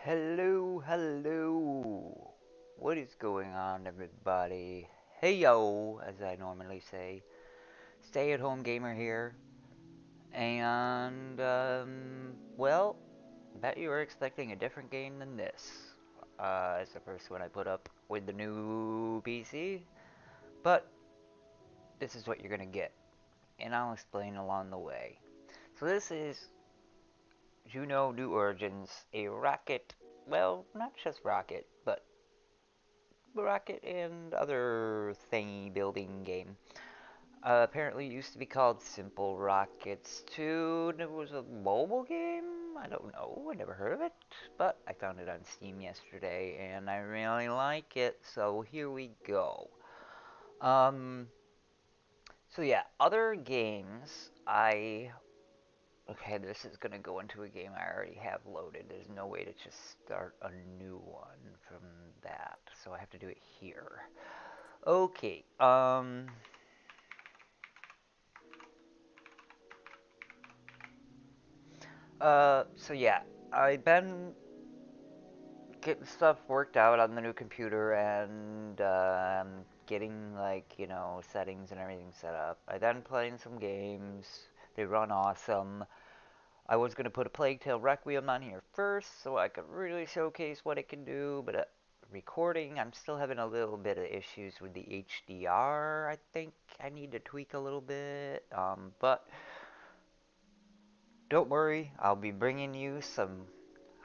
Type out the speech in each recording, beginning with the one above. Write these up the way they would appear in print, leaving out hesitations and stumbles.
Hello, hello. What is going on, everybody? Hey yo, as I normally say. Stay at home gamer here. And, well, bet you were expecting a different game than this. It's the first one I put up with the new PC. But, this is what you're gonna get. And I'll explain along the way. So, this is Juno New Origins, a rocket. Well, not just rocket, but rocket and other thingy building game. Apparently it used to be called Simple Rockets 2, and it was a mobile game? I don't know, I never heard of it, but I found it on Steam yesterday, and I really like it, so here we go. Um, so yeah, other games, okay, this is gonna go into a game I already have loaded. There's no way to just start a new one from that, so I have to do it here. Okay, so yeah, I've been getting stuff worked out on the new computer and getting, like, settings and everything set up. I then playing some games. They run awesome. I was going to put a Plague Tale Requiem on here first so I could really showcase what it can do, but recording, I'm still having a little bit of issues with the HDR. I think I need to tweak a little bit, but don't worry, I'll be bringing you some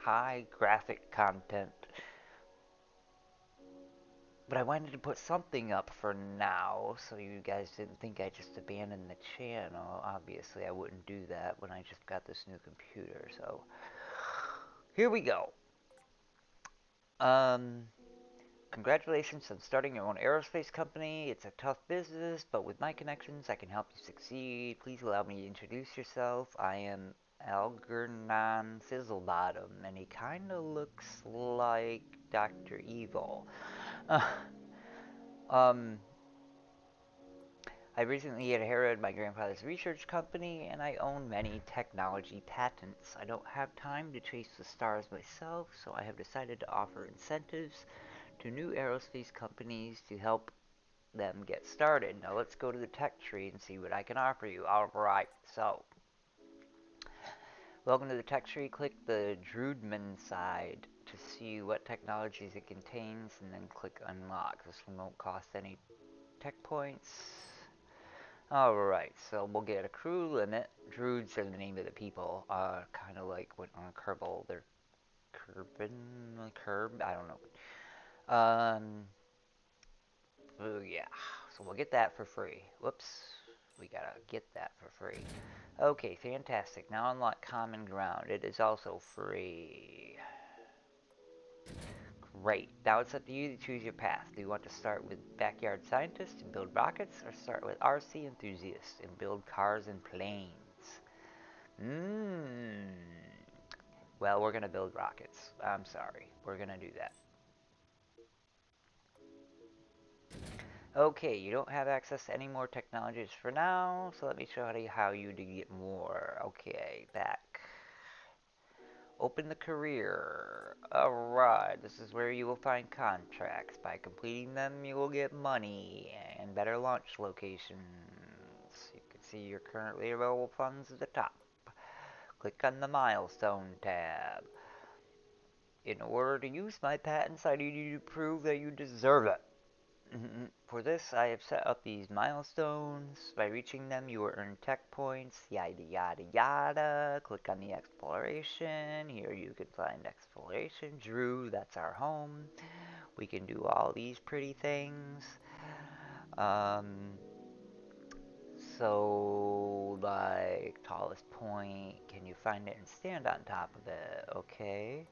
high graphic content. But I wanted to put something up for now, so you guys didn't think I just abandoned the channel. Obviously, I wouldn't do that when I just got this new computer, so here we go. Um, Congratulations on starting your own aerospace company. It's a tough business, but with my connections, I can help you succeed. Please allow me to introduce yourself. I am Algernon Fizzlebottom, and he kind of looks like Dr. Evil. Uh, um, I recently inherited my grandfather's research company, and I own many technology patents. I don't have time to chase the stars myself, so I have decided to offer incentives to new aerospace companies to help them get started. Now let's go to the tech tree and see what I can offer you. Alright, so welcome to the tech tree. Click the Drudman side to see what technologies it contains, and then click unlock. This won't cost any tech points. Alright, so we'll get a crew limit. Druids are the name of the people. Kind of like when on Kerbal, they're Curb? I don't know. Oh yeah, so we'll get that for free. Whoops, we gotta get that for free. Okay, fantastic. Now unlock Common Ground. It is also free. Great. Now it's up to you to choose your path. Do you want to start with Backyard Scientist and build rockets, or start with RC Enthusiast and build cars and planes? Mmm. Well, we're gonna build rockets. I'm sorry. We're gonna do that. Okay, you don't have access to any more technologies for now, so let me show you how you to get more. Okay, back. Open the career. Alright, this is where you will find contracts. By completing them, you will get money and better launch locations. You can see your currently available funds at the top. Click on the milestone tab. In order to use my patents, I need you to prove that you deserve it. For this, I have set up these milestones. By reaching them, you will earn tech points, yada yada yada. Click on the exploration. Here you can find exploration. Drew, that's our home. We can do all these pretty things. Um, so, like, tallest point. Can you find it and stand on top of it? Okay.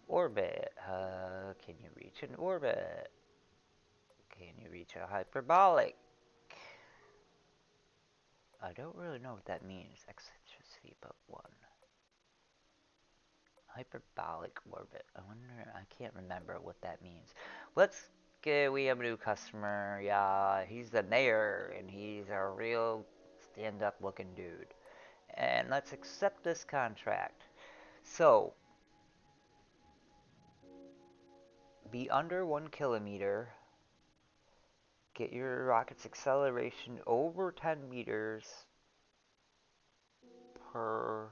Orbit. Can you reach an orbit? Can you reach a hyperbolic? I don't really know what that means. Eccentricity but 1. Hyperbolic orbit. I wonder, I can't remember what that means. Let's get, we have a new customer. Yeah, he's the mayor, and he's a real stand-up looking dude. And let's accept this contract. So, be under 1 kilometer. Get your rocket's acceleration over 10 meters per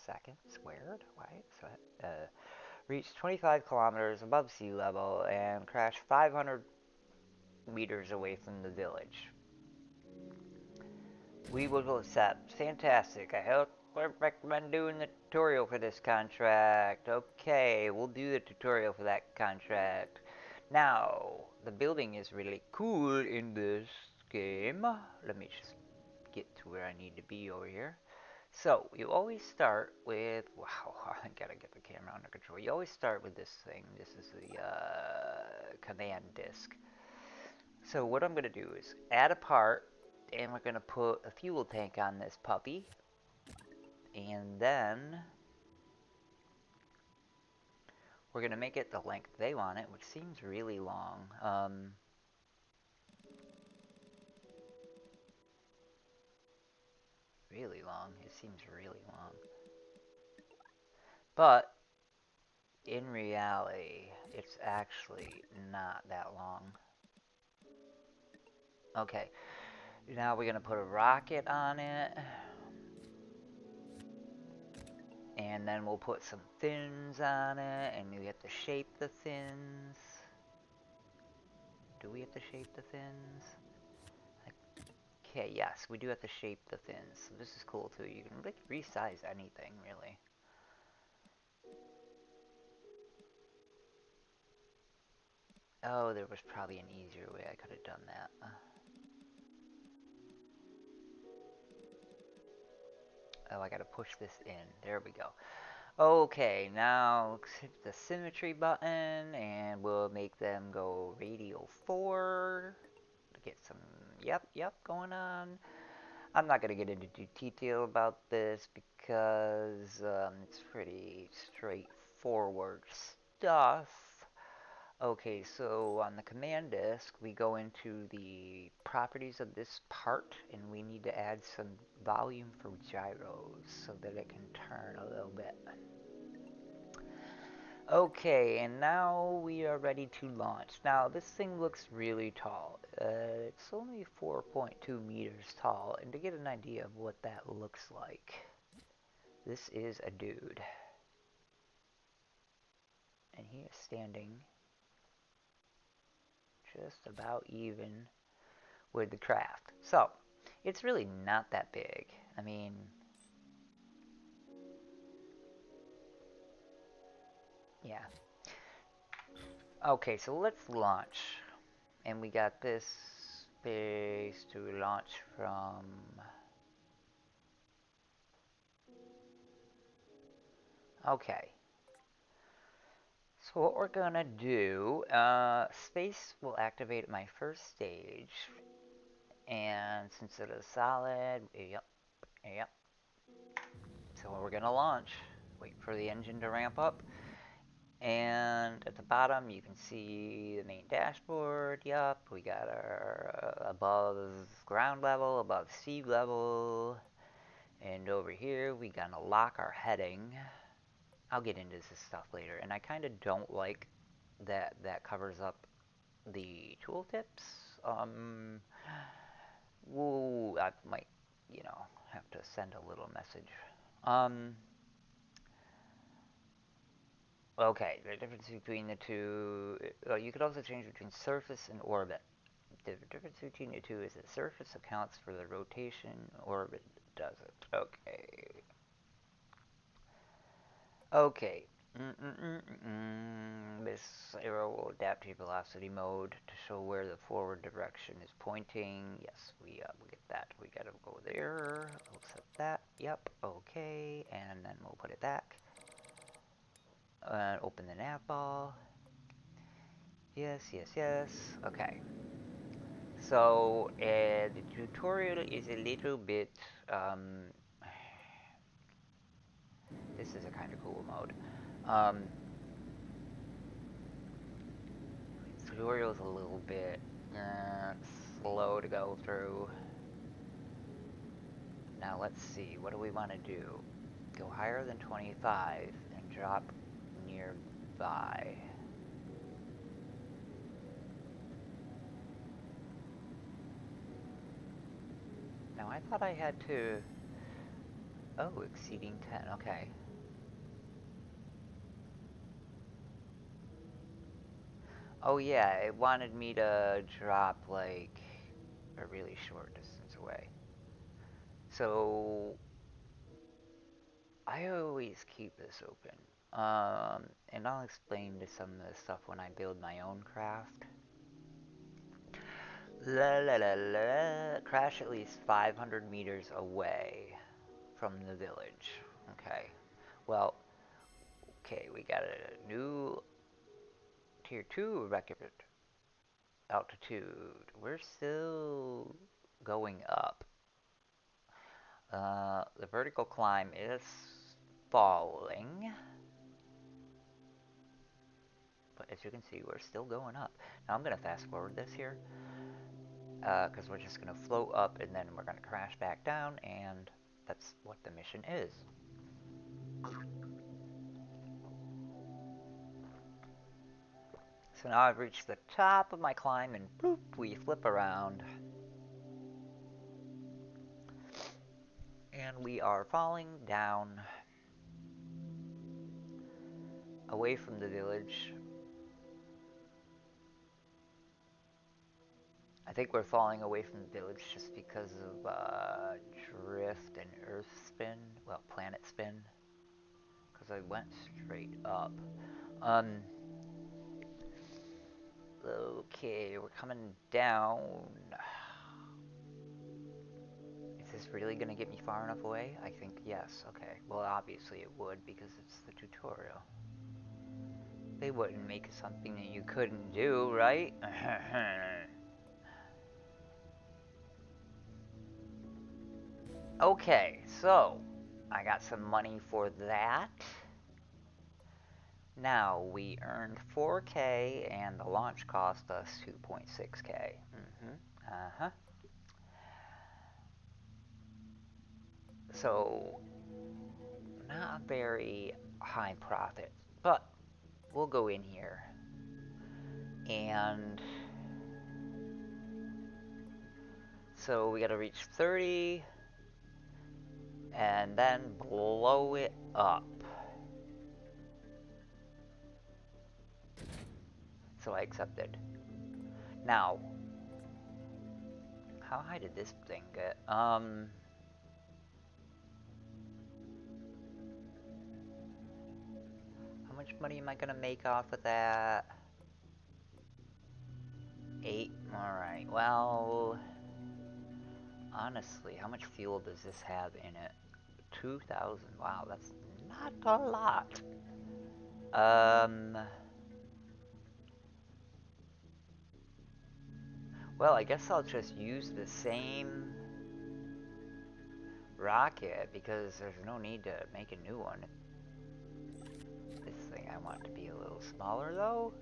second squared. Why? So, reach 25 kilometers above sea level and crash 500 meters away from the village. We will accept. Fantastic. I recommend doing the tutorial for this contract. Okay, we'll do the tutorial for that contract. Now, the building is really cool in this game. Let me just get to where I need to be over here. So, you always start with... Wow, I gotta get the camera under control. You always start with this thing. This is the command disk. So what I'm going to do is add a part, and we're going to put a fuel tank on this puppy. And then we're going to make it the length they want it, which seems really long. Really long. It seems really long. But in reality, it's actually not that long. Okay. Now we're going to put a rocket on it. And then we'll put some fins on it, and we have to shape the fins. Do we have to shape the fins? Okay, yes, we do have to shape the fins. So this is cool too. You can like resize anything, really. Oh, there was probably an easier way I could have done that. Oh, I gotta push this in. There we go. Okay, now hit the symmetry button, and we'll make them go radio 4 to get some, yep, going on. I'm not going to get into detail about this because it's pretty straightforward stuff. Okay, so on the command disk, we go into the properties of this part, and we need to add some volume for gyros so that it can turn a little bit. Okay, and now we are ready to launch. Now, this thing looks really tall. It's only 4.2 meters tall, and to get an idea of what that looks like, this is a dude. And he is standing just about even with the craft. So, it's really not that big. I mean, yeah. Okay, so let's launch. And we got this space to launch from. Okay. So what we're gonna do, space will activate my first stage. And since it is solid, yep. So we're gonna launch. Wait for the engine to ramp up. And at the bottom, you can see the main dashboard. Yup, we got our above ground level, above sea level. And over here, we gotta lock our heading. I'll get into this stuff later. And I kind of don't like that covers up the tooltips. Woo, I might, have to send a little message. Okay, the difference between the two, you could also change between surface and orbit. The difference between the two is that surface accounts for the rotation, orbit doesn't. Okay. Okay. This arrow will adapt to velocity mode to show where the forward direction is pointing. Yes, we get that. We gotta go there. We'll set that. Yep. Okay. And then we'll put it back. Open the nav ball. Yes. Okay. So the tutorial is a little bit. This is a kind of cool mode. Tutorial is a little bit slow to go through. Now let's see. What do we want to do? Go higher than 25 and drop nearby. Now I thought I had to... Oh, exceeding 10, okay. Oh yeah, it wanted me to drop like a really short distance away. So I always keep this open. And I'll explain to some of the stuff when I build my own craft. La la la la. Crash at least 500 meters away from the village. Okay. Well, okay, we got a new tier 2 record altitude. We're still going up. The vertical climb is falling. But as you can see, we're still going up. Now I'm going to fast forward this here. Because we're just going to float up and then we're going to crash back down. And that's what the mission is. So now I've reached the top of my climb and bloop, we flip around. And we are falling down away from the village. I think we're falling away from the village just because of drift and earth spin. Well, planet spin. Because I went straight up. Okay, we're coming down. Is this really going to get me far enough away? I think yes. Okay. Well, obviously it would because it's the tutorial. They wouldn't make something that you couldn't do, right? Okay, so I got some money for that. Now, we earned 4K and the launch cost us 2.6K. Uh-huh. So, not very high profit, but we'll go in here and so we gotta reach 30 and then blow it up. So I accepted. Now, how high did this thing get? How much money am I gonna make off of that? 8? Alright, well... Honestly, how much fuel does this have in it? 2,000. Wow, that's not a lot. Well, I guess I'll just use the same rocket because there's no need to make a new one. This thing I want to be a little smaller though.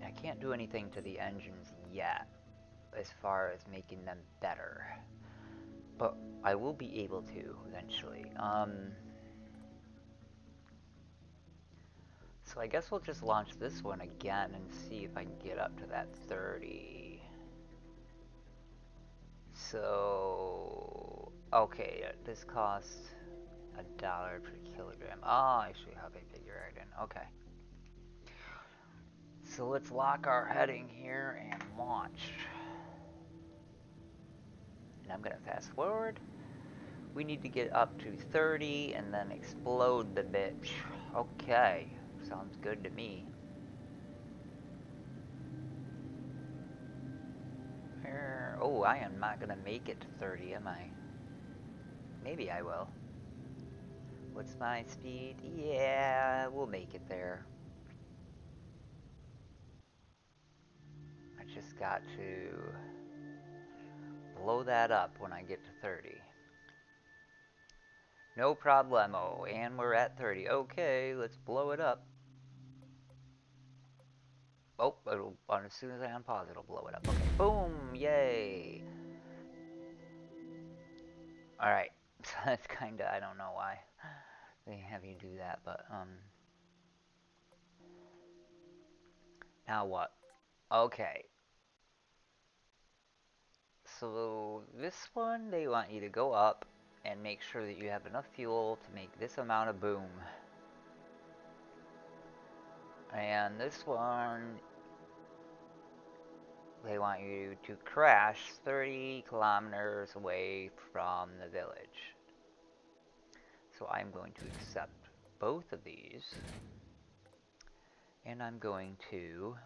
I can't do anything to the engines yet as far as making them better. But I will be able to eventually. So I guess we'll just launch this one again and see if I can get up to that 30. So, okay, this costs $1 per kilogram. Oh, I see how they figure it in. Okay. So let's lock our heading here and launch. And I'm gonna fast forward. We need to get up to 30 and then explode the bitch. Okay, sounds good to me. Oh, I am not gonna make it to 30, am I? Maybe I will. What's my speed? Yeah, we'll make it there. I just got to blow that up when I get to 30. No problemo, and we're at 30. Okay, let's blow it up. Oh, as soon as I unpause, it'll blow it up. Okay, boom, yay. Alright, so that's kinda, I don't know why they have you do that, but, now what? Okay. So, this one, they want you to go up and make sure that you have enough fuel to make this amount of boom. And this one, they want you to crash 30 kilometers away from the village. So I'm going to accept both of these. And I'm going to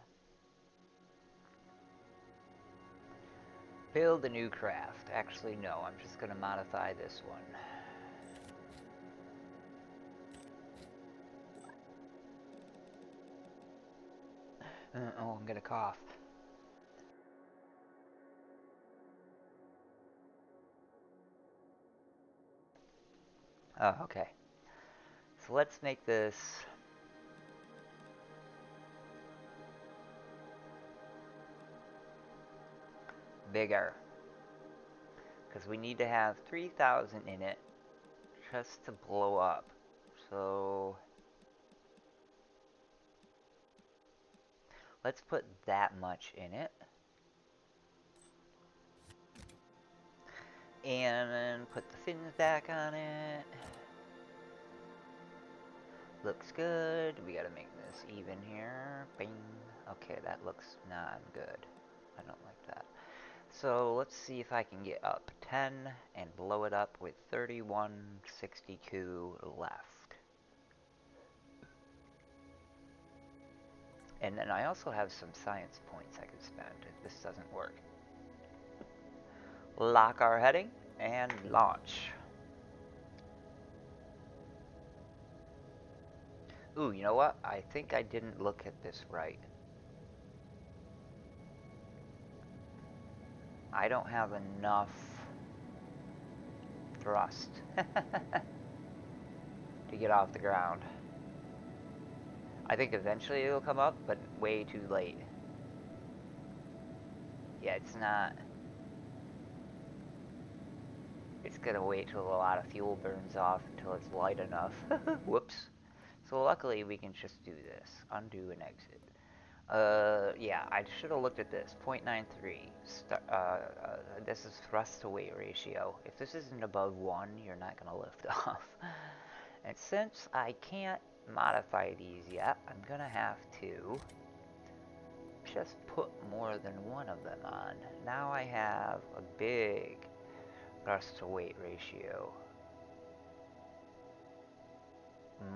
build a new craft. Actually, no, I'm just going to modify this one. Oh, I'm going to cough. Oh, okay. So let's make this bigger. Because we need to have 3,000 in it just to blow up. So let's put that much in it. And then put the fins back on it. Looks good. We gotta make this even here. Bing. Okay, that looks not good. I don't like that. So let's see if I can get up 10 and blow it up with 3162 left. And then I also have some science points I could spend if this doesn't work. Lock our heading and launch. Ooh, you know what? I think I didn't look at this right. I don't have enough thrust to get off the ground. I think eventually it'll come up, but way too late. Yeah, it's not. It's gonna wait till a lot of fuel burns off until it's light enough. Whoops. So luckily we can just do this. Undo and exit. Yeah, I should have looked at this. 0.93. This is thrust to weight ratio. If this isn't above 1, you're not gonna lift off. And since I can't modify these yet, I'm gonna have to just put more than one of them on. Now I have a big thrust to weight ratio.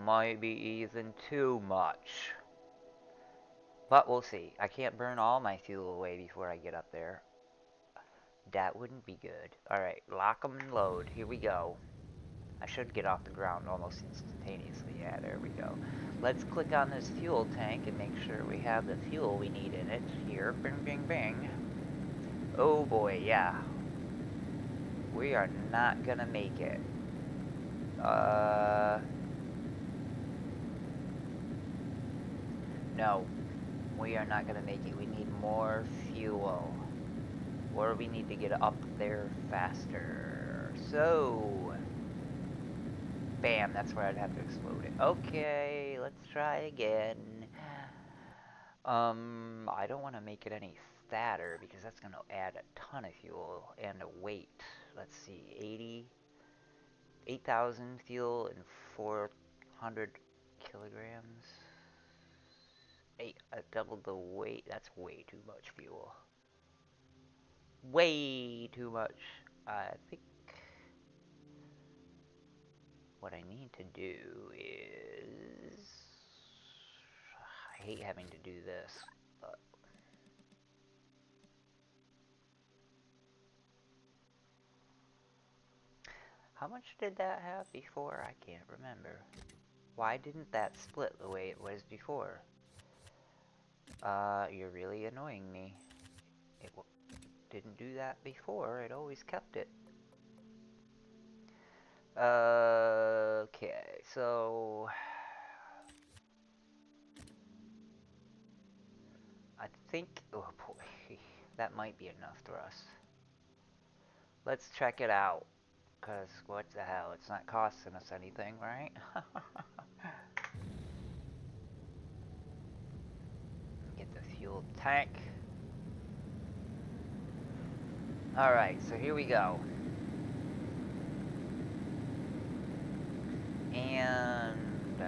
Might be even too much. But we'll see. I can't burn all my fuel away before I get up there. That wouldn't be good. Alright, lock them and load. Here we go. I should get off the ground almost instantaneously. Yeah, there we go. Let's click on this fuel tank and make sure we have the fuel we need in it. Here, bing, bing, bing. Oh boy, yeah. We are not gonna make it. No. We are not gonna make it. We need more fuel. Or we need to get up there faster. So... Bam, that's where I'd have to explode it. Okay, let's try again. I don't want to make it any fatter because that's going to add a ton of fuel and a weight. Let's see, 8,000 fuel and 400 kilograms. I doubled the weight. That's way too much fuel. Way too much. I think what I need to do is... I hate having to do this, but... How much did that have before? I can't remember. Why didn't that split the way it was before? You're really annoying me. It didn't do that before, it always kept it. Okay, so... I think... Oh boy, that might be enough thrust. Let's check it out. Because what the hell? It's not costing us anything, right? Get the fuel tank. Alright, so here we go. And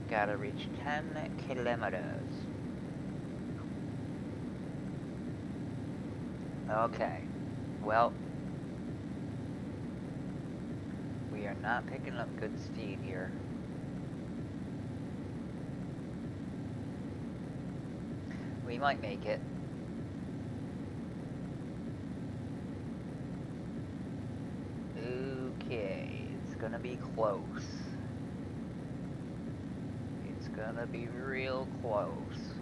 gotta reach 10 kilometers. Okay, well, we are not picking up good speed here. We might make it. Okay, it's gonna be close. It's gonna be real close.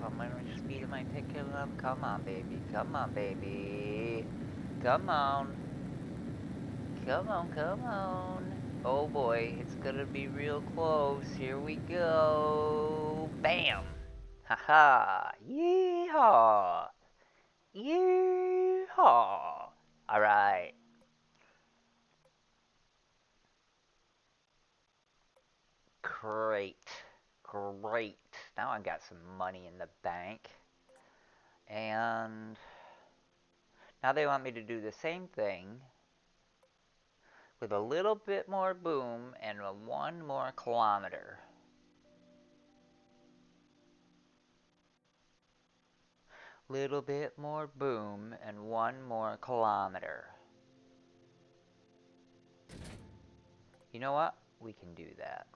How much speed am I picking up? Come on, baby. Come on, baby. Come on. Come on, come on. Oh boy, it's gonna be real close. Here we go. Bam! Haha! Yeehaw! Yeehaw! Alright. Great. Great. Now I got some money in the bank. And now they want me to do the same thing with a little bit more boom and one more kilometer. Little bit more boom and one more kilometer. You know what? We can do that.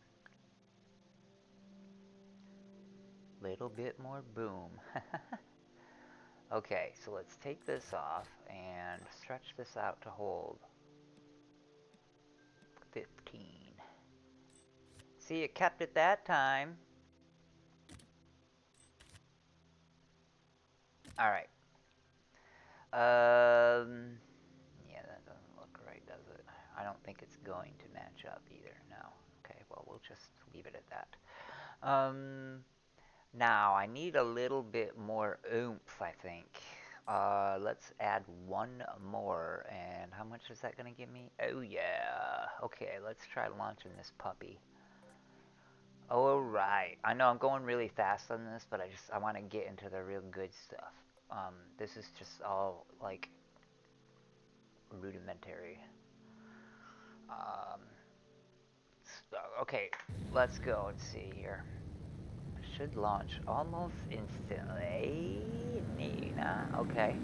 Little bit more boom. Okay, so let's take this off and stretch this out to hold 15. See, it kept it that time. Alright. Yeah, that doesn't look right, does it? I don't think it's going to match up either. No. Okay, well, we'll just leave it at that. Now, I need a little bit more oomph, I think. Let's add one more, and how much is that going to give me? Oh, yeah. Okay, let's try launching this puppy. Alright. I know I'm going really fast on this, but I want to get into the real good stuff. This is just all, like, rudimentary. Okay, let's go and see here. Should launch almost instantly. Nina, okay.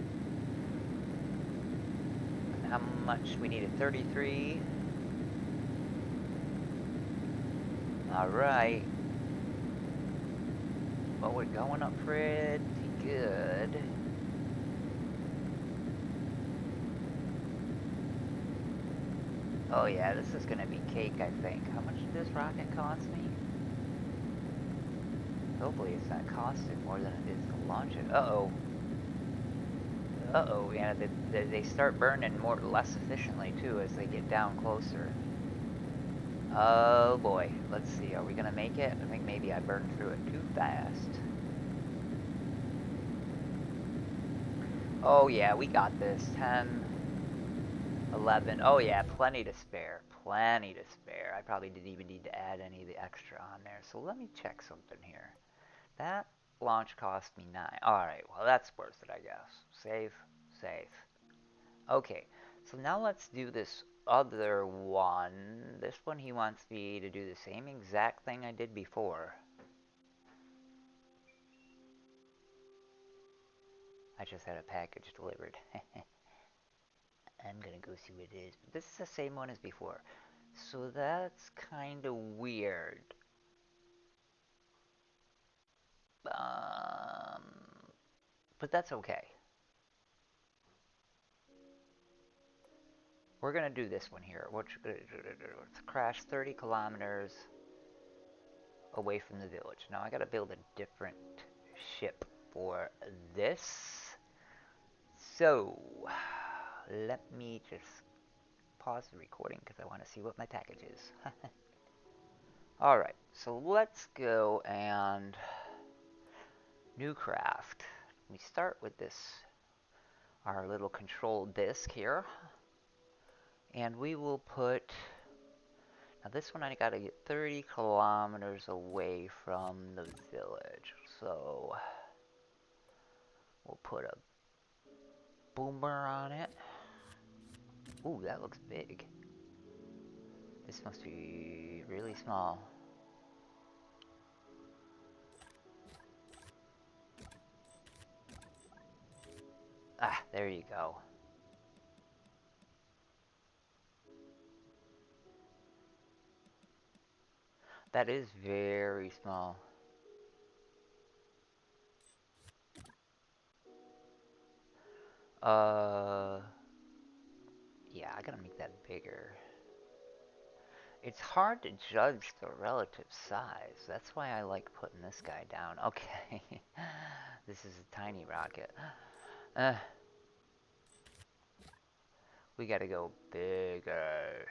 And how much we needed? 33. Alright. Well, we're going up pretty good. Oh yeah, this is gonna be cake, I think. How much did this rocket cost me? Hopefully it's not costing more than it is to launch it. Uh-oh. Uh-oh, yeah, they start burning less efficiently, too, as they get down closer. Oh, boy. Let's see, are we gonna make it? I think maybe I burned through it too fast. Oh, yeah, we got this. 10, 11. Oh, yeah, plenty to spare. Plenty to spare. I probably didn't even need to add any of the extra on there. So let me check something here. That launch cost me 9. Alright, well, that's worth it, I guess. Save, save. Okay, so now let's do this other one. This one he wants me to do the same exact thing I did before. I just had a package delivered. I'm gonna go see what it is. But this is the same one as before. So that's kind of weird. But that's okay. We're gonna do this one here. Let's crash 30 kilometers away from the village. Now I gotta build a different ship for this. So, let me just pause the recording because I want to see what my package is. Alright, so let's go and new craft. We start with this our little control disc here. And we will put, now this one I gotta get 30 kilometers away from the village. So we'll put a boomer on it. Ooh, that looks big. This must be really small. Ah, there you go. That is very small. Yeah, I gotta make that bigger. It's hard to judge the relative size. That's why I like putting this guy down. Okay. This is a tiny rocket. Uh, we gotta go bigger.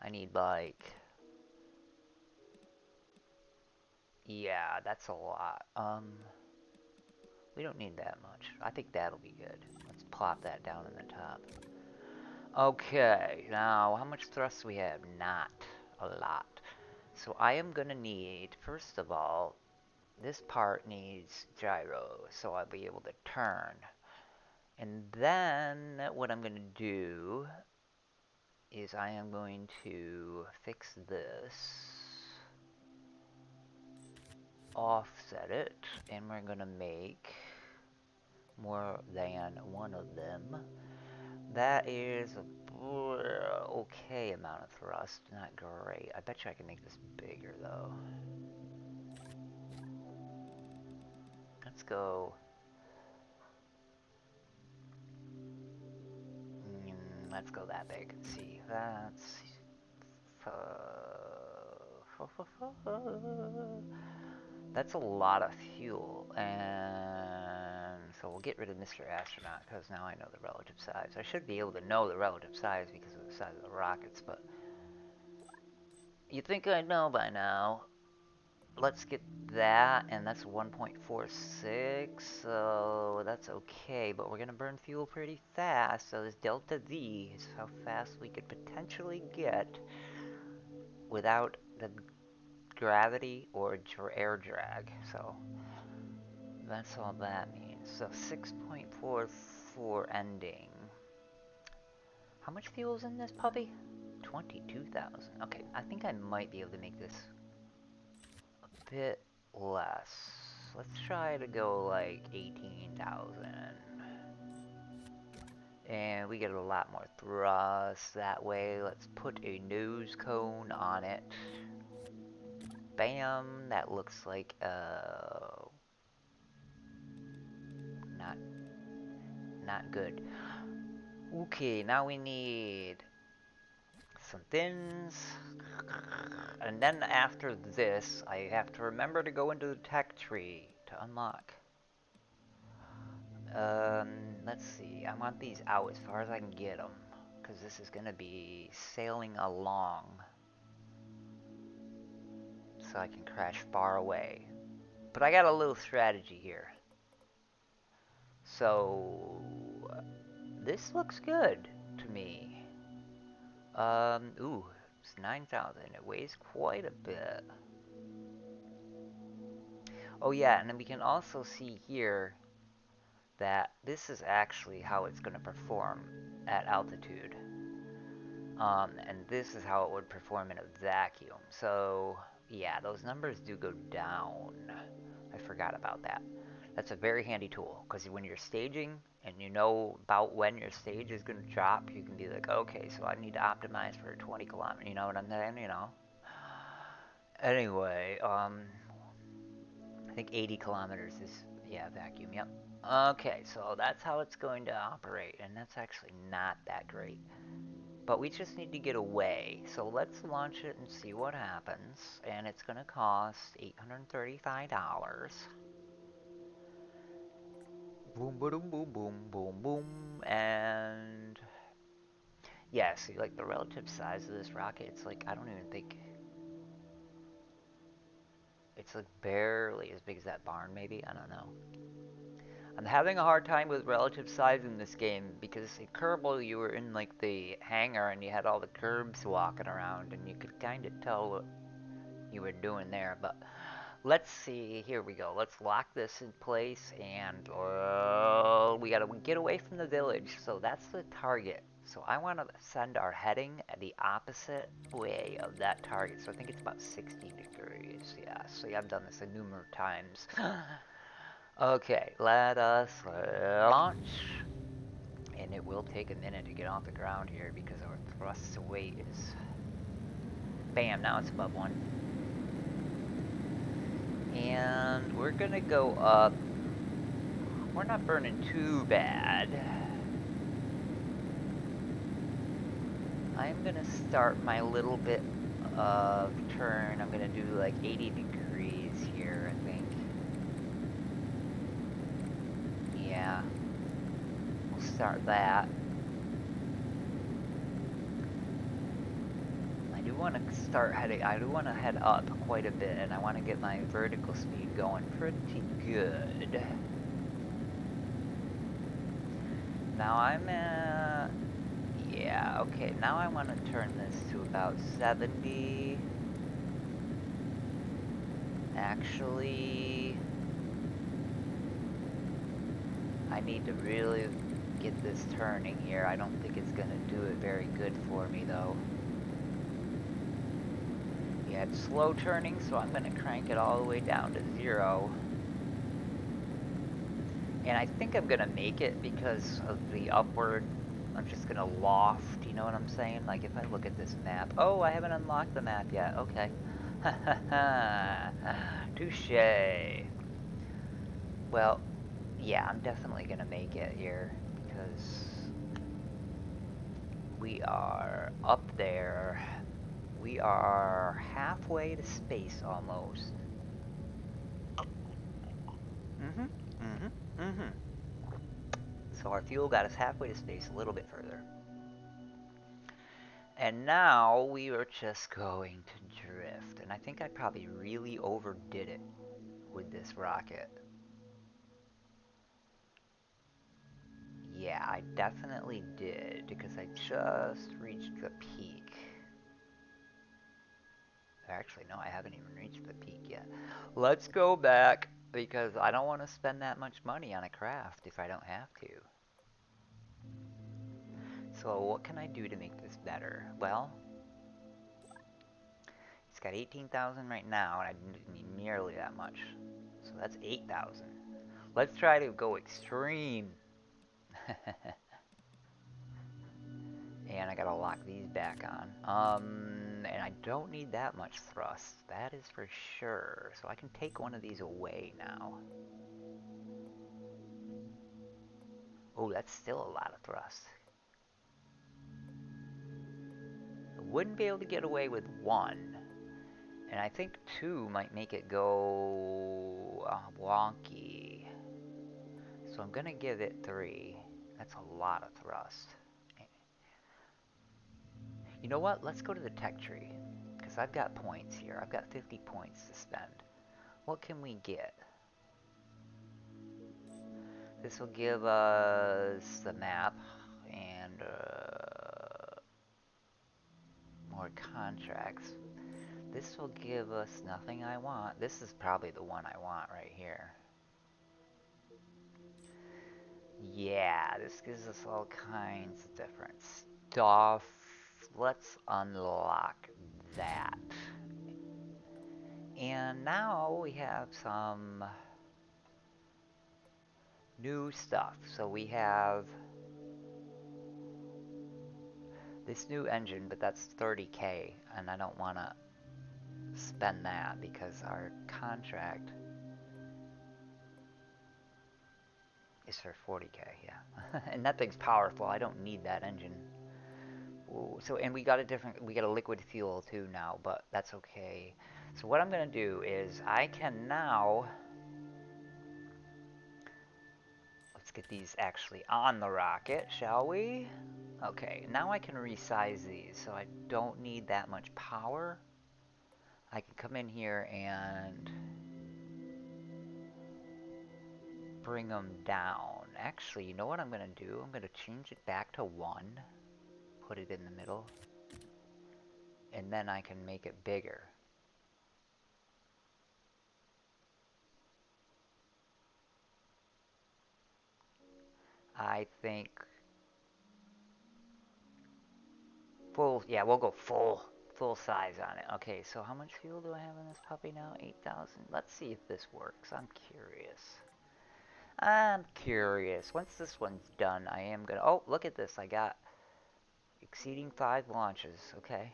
I need like... Yeah, that's a lot. We don't need that much. I think that'll be good. Let's plop that down in the top. Okay, now how much thrust do we have? Not a lot. So I am gonna need, first of all, this part needs gyro, so I'll be able to turn. And then what I'm gonna do is I am going to fix this, offset it, and we're gonna make more than one of them. That is a okay amount of thrust, not great. I bet you I can make this bigger though. Let's go. Let's go that big. See, that's that's a lot of fuel, and so we'll get rid of Mr. Astronaut because now I know the relative size. I should be able to know the relative size because of the size of the rockets, but you'd think I'd know by now. Let's get that, and that's 1.46, so that's okay, but we're gonna burn fuel pretty fast, so this delta V is how fast we could potentially get without the gravity or air drag, so that's all that means. So 6.44 ending. How much fuel is in this puppy? 22,000. Okay, I think I might be able to make this a bit less. Let's try to go like 18,000. And we get a lot more thrust that way. Let's put a nose cone on it. Bam, that looks like not good. Okay, now we need some fins. And then after this, I have to remember to go into the tech tree to unlock. Let's see. I want these out as far as I can get them, because this is going to be sailing along. So I can crash far away. But I got a little strategy here. So, this looks good to me. Ooh, it's 9,000. It weighs quite a bit. Oh yeah, and then we can also see here that this is actually how it's going to perform at altitude. And this is how it would perform in a vacuum. So, yeah, those numbers do go down. I forgot about that. That's a very handy tool, because when you're staging and you know about when your stage is going to drop, you can be like, okay, so I need to optimize for 20 kilometers, you know what I'm saying, you know? Anyway, I think 80 kilometers is, yeah, vacuum, yep. Okay, so that's how it's going to operate, and that's actually not that great. But we just need to get away. So let's launch it and see what happens. And it's going to cost $835. Boom, boom, boom, boom, boom, boom. And yeah, see, like the relative size of this rocket, it's like, I don't even think It's like barely as big as that barn, maybe? I don't know. I'm having a hard time with relative size in this game because in Kerbal you were in like the hangar and you had all the Kerbs walking around and you could kind of tell what you were doing there. But let's see. Here we go. Let's lock this in place and we gotta get away from the village. So that's the target. So I want to send our heading the opposite way of that target. So I think it's about 60 degrees. Yeah. So I've done this a numerous times. Okay, let us launch. And it will take a minute to get off the ground here because our thrust to weight is... Bam, now it's above 1. And we're gonna go up. We're not burning too bad. I'm gonna start my little bit of turn. I'm gonna do like 80 degrees here, I think. Yeah. We'll start that. I do want to head up quite a bit, and I want to get my vertical speed going pretty good. Now I'm at... Yeah, okay, now I want to turn this to about 70. Actually, I need to really get this turning here. I don't think it's going to do it very good for me, though. Yeah, it's slow turning, so I'm going to crank it all the way down to 0. And I think I'm going to make it because of the upward. I'm just going to loft, you know what I'm saying? Like, if I look at this map. Oh, I haven't unlocked the map yet. Okay. Ha ha ha. Touche. Well, yeah, I'm definitely going to make it here because we are up there. We are halfway to space almost. So our fuel got us halfway to space, a little bit further. And now we are just going to drift. And I think I probably really overdid it with this rocket. Yeah, I definitely did, because I just reached the peak. Actually, no, I haven't even reached the peak yet. Let's go back, because I don't want to spend that much money on a craft if I don't have to. So what can I do to make this better? Well, it's got 18,000 right now, and I didn't need nearly that much. So that's 8,000. Let's try to go extreme. And I gotta lock these back on. And I don't need that much thrust. That is for sure. So I can take one of these away now. Oh, that's still a lot of thrust. I wouldn't be able to get away with 1. And I think 2 might make it go wonky. So I'm gonna give it 3. That's a lot of thrust. You know what? Let's go to the tech tree. Because I've got points here. I've got 50 points to spend. What can we get? This will give us the map and more contracts. This will give us nothing I want. This is probably the one I want right here. Yeah, this gives us all kinds of different stuff. Let's unlock that. And now we have some new stuff. So we have this new engine, but that's 30K, and I don't want to spend that because our contract is for 40K, yeah. And that thing's powerful. I don't need that engine. Ooh, so, and we got a liquid fuel too now, but that's okay. So what I'm going to do is I can now, let's get these actually on the rocket, shall we? Okay, now I can resize these, so I don't need that much power. I can come in here and bring them down. Actually, you know what I'm going to do? I'm going to change it back to 1. Put it in the middle. And then I can make it bigger. I think full, yeah, we'll go full size on it. Okay, so how much fuel do I have in this puppy now? 8,000. Let's see if this works. I'm curious. Once this one's done, I am gonna, oh, look at this. I got exceeding 5 launches. Okay.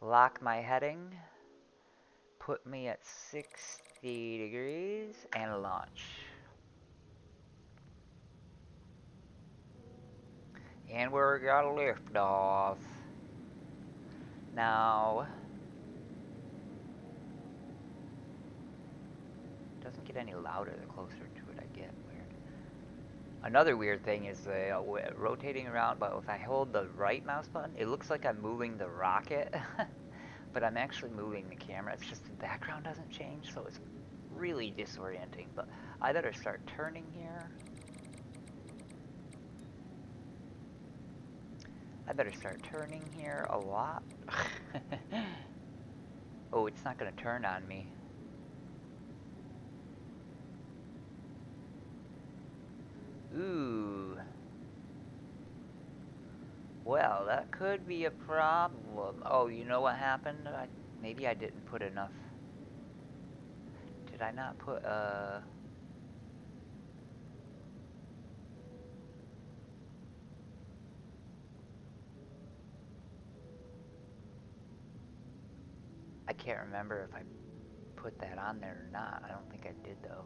Lock my heading. Put me at 60 degrees and launch. And we're gonna lift off. Now, it doesn't get any louder the closer to it I get. Weird. Another weird thing is the rotating around, but if I hold the right mouse button, it looks like I'm moving the rocket, but I'm actually moving the camera. It's just the background doesn't change, so it's really disorienting. But I better start turning here. I better start turning here a lot. Oh, it's not going to turn on me. Ooh. Well, that could be a problem. Oh, you know what happened? Maybe I didn't put enough. Did I not put, I can't remember if I put that on there or not. I don't think I did, though.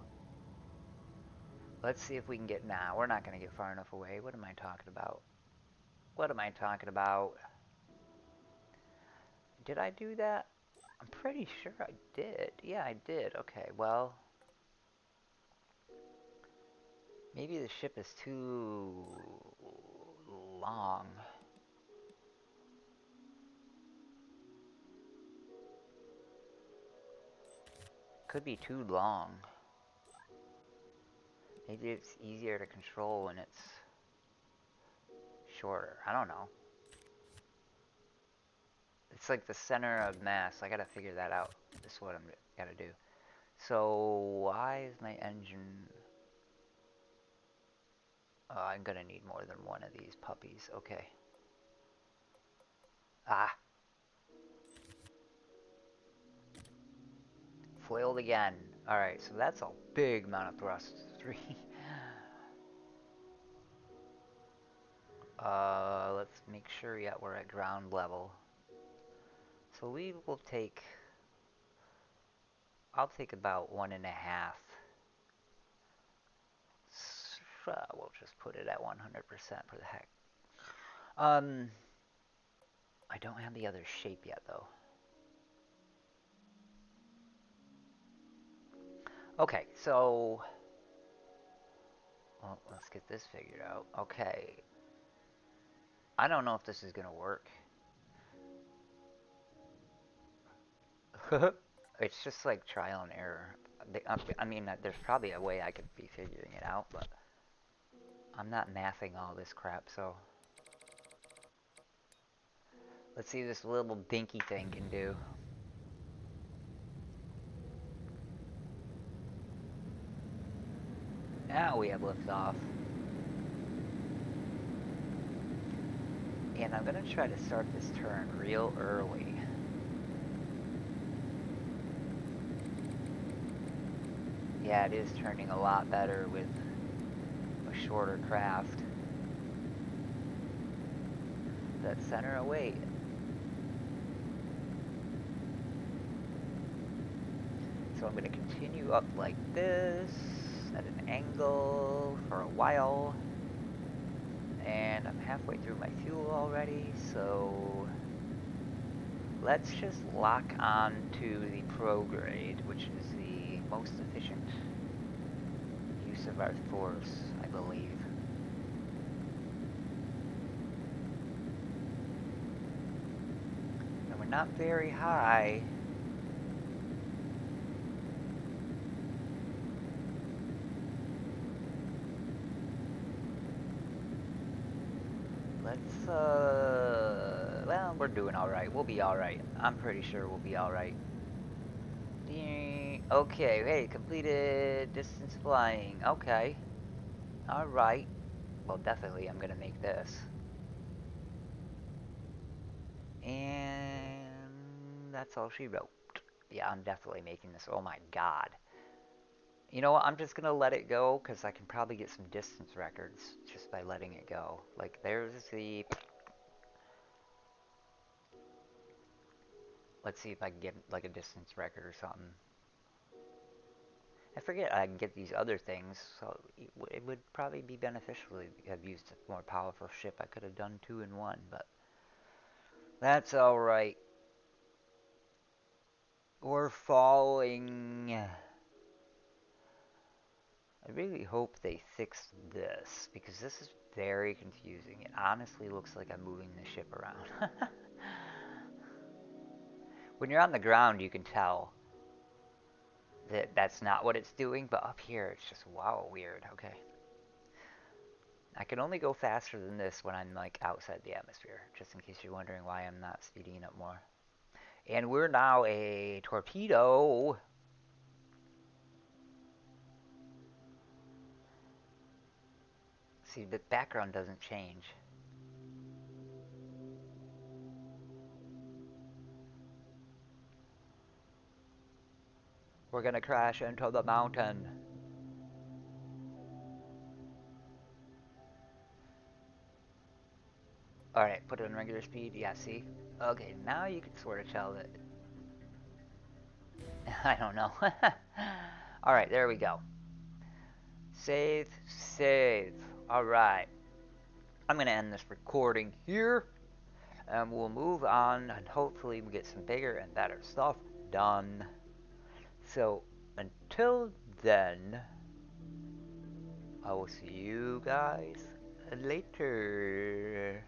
Let's see if we can get... Nah, we're not going to get far enough away. What am I talking about? What am I talking about? Did I do that? I'm pretty sure I did. Yeah, I did. Okay, well... Maybe the ship is too... long. Could be too long. Maybe it's easier to control when it's shorter. I don't know. It's like the center of mass. I gotta figure that out. This is what I'm gotta do. So why is my engine... I'm gonna need more than one of these puppies. Okay. Ah. Foiled again. Alright, so that's a big amount of thrust. 3. Let's make sure, yeah, we're at ground level. So we will take... I'll take about 1.5. We'll just put it at 100% for the heck. I don't have the other shape yet, though. Okay, so... Well, let's get this figured out. Okay. I don't know if this is gonna work. It's just like trial and error. I mean, there's probably a way I could be figuring it out, but... I'm not mathing all this crap, so... Let's see what this little dinky thing can do. Now we have liftoff. And I'm going to try to start this turn real early. Yeah, it is turning a lot better with a shorter craft. That center of weight. So I'm going to continue up like this at an angle for a while. And I'm halfway through my fuel already, so let's just lock on to the prograde, which is the most efficient use of our force, I believe. And we're not very high. Let's, well, we're doing alright. We'll be alright. I'm pretty sure we'll be alright. Okay, hey, completed distance flying. Okay. Alright. Well, definitely I'm gonna make this. And that's all she wrote. Yeah, I'm definitely making this. Oh my god. You know what? I'm just gonna let it go because I can probably get some distance records just by letting it go. Like, there's the. Let's see if I can get like a distance record or something. I forget I can get these other things, so it would probably be beneficial to have used a more powerful ship. I could have done 2 in 1, but that's alright. We're falling. I really hope they fix this, because this is very confusing. It honestly looks like I'm moving the ship around. When you're on the ground, you can tell that that's not what it's doing, but up here, it's just, wow, weird. Okay. I can only go faster than this when I'm, like, outside the atmosphere, just in case you're wondering why I'm not speeding up more. And we're now a torpedo. See, the background doesn't change. We're gonna crash into the mountain. Alright, put it on regular speed. Yeah, see? Okay, now you can sort of tell that. I don't know. Alright, there we go. Save, save. Alright. I'm gonna end this recording here. And we'll move on and hopefully we get some bigger and better stuff done. So, until then, I will see you guys later.